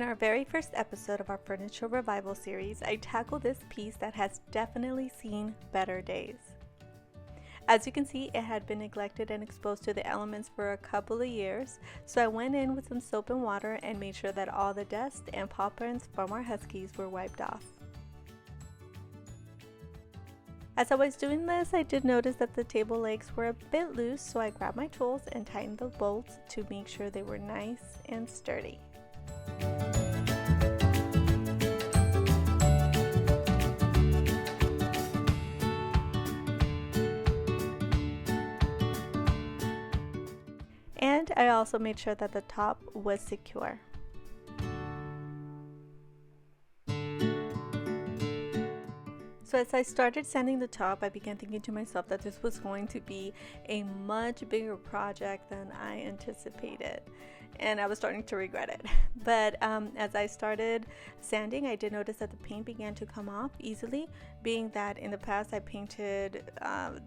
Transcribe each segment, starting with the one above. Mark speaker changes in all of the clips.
Speaker 1: our very first episode of our Furniture Revival series, I tackle this piece that has definitely seen better days. As you can see, it had been neglected and exposed to the elements for a couple of years, so I went in with some soap and water and made sure that all the dust and paw prints from our huskies were wiped off. As I was doing this, I did notice that the table legs were a bit loose, so I grabbed my tools and tightened the bolts to make sure they were nice and sturdy. And I also made sure that the top was secure. So as I started sanding the top, I began thinking to myself that this was going to be a much bigger project than I anticipated, and I was starting to regret it. But as I started sanding, I did notice that the paint began to come off easily, being that in the past I painted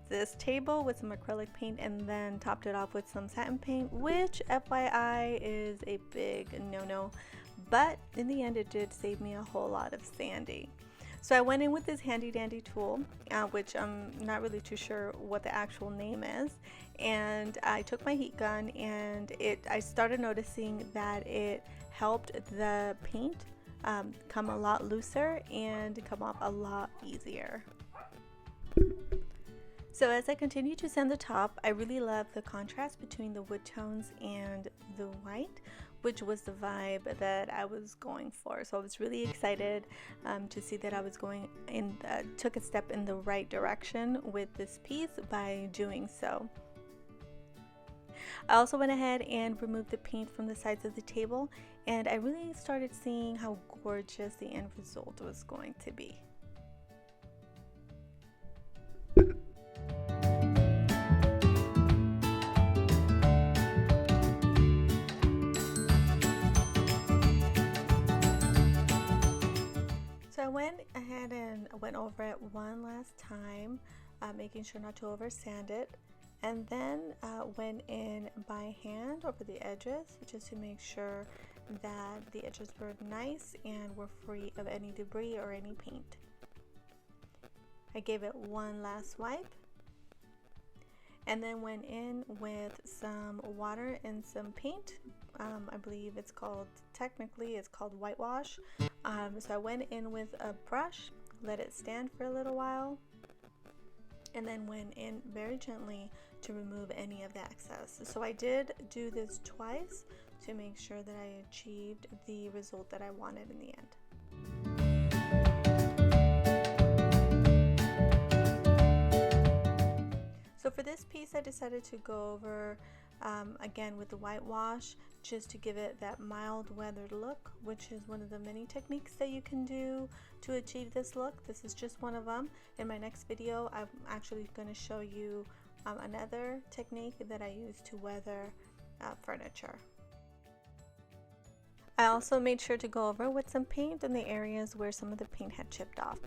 Speaker 1: this table with some acrylic paint and then topped it off with some satin paint, which FYI is a big no-no, but in the end it did save me a whole lot of sanding. So I went in with this handy dandy tool, which I'm not really too sure what the actual name is, and I took my heat gun and I started noticing that it helped the paint come a lot looser and come off a lot easier. So as I continue to sand the top, I really love the contrast between the wood tones and the white, which was the vibe that I was going for. So I was really excited to see that I was took a step in the right direction with this piece by doing so. I also went ahead and removed the paint from the sides of the table, and I really started seeing how gorgeous the end result was going to be. So I went ahead and went over it one last time, making sure not to over sand it, and then went in by hand over the edges just to make sure that the edges were nice and were free of any debris or any paint. I gave it one last wipe and then went in with some water and some paint. I believe technically it's called whitewash. So I went in with a brush, let it stand for a little while, and then went in very gently to remove any of the excess. So I did do this twice to make sure that I achieved the result that I wanted in the end. So for this piece, I decided to go over again with the whitewash, just to give it that mild weathered look, which is one of the many techniques that you can do to achieve this look. This is just one of them. In my next video, I'm actually going to show you another technique that I use to weather furniture. I also made sure to go over with some paint in the areas where some of the paint had chipped off.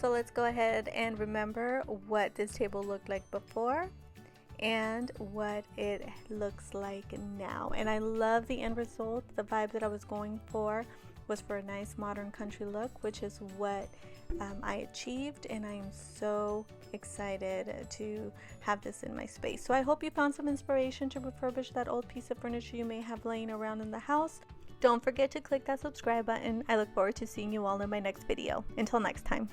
Speaker 1: So let's go ahead and remember what this table looked like before and what it looks like now. And I love the end result. The vibe that I was going for was for a nice modern country look, which is what I achieved, and I am so excited to have this in my space. So I hope you found some inspiration to refurbish that old piece of furniture you may have laying around in the house. Don't forget to click that subscribe button. I look forward to seeing you all in my next video. Until next time.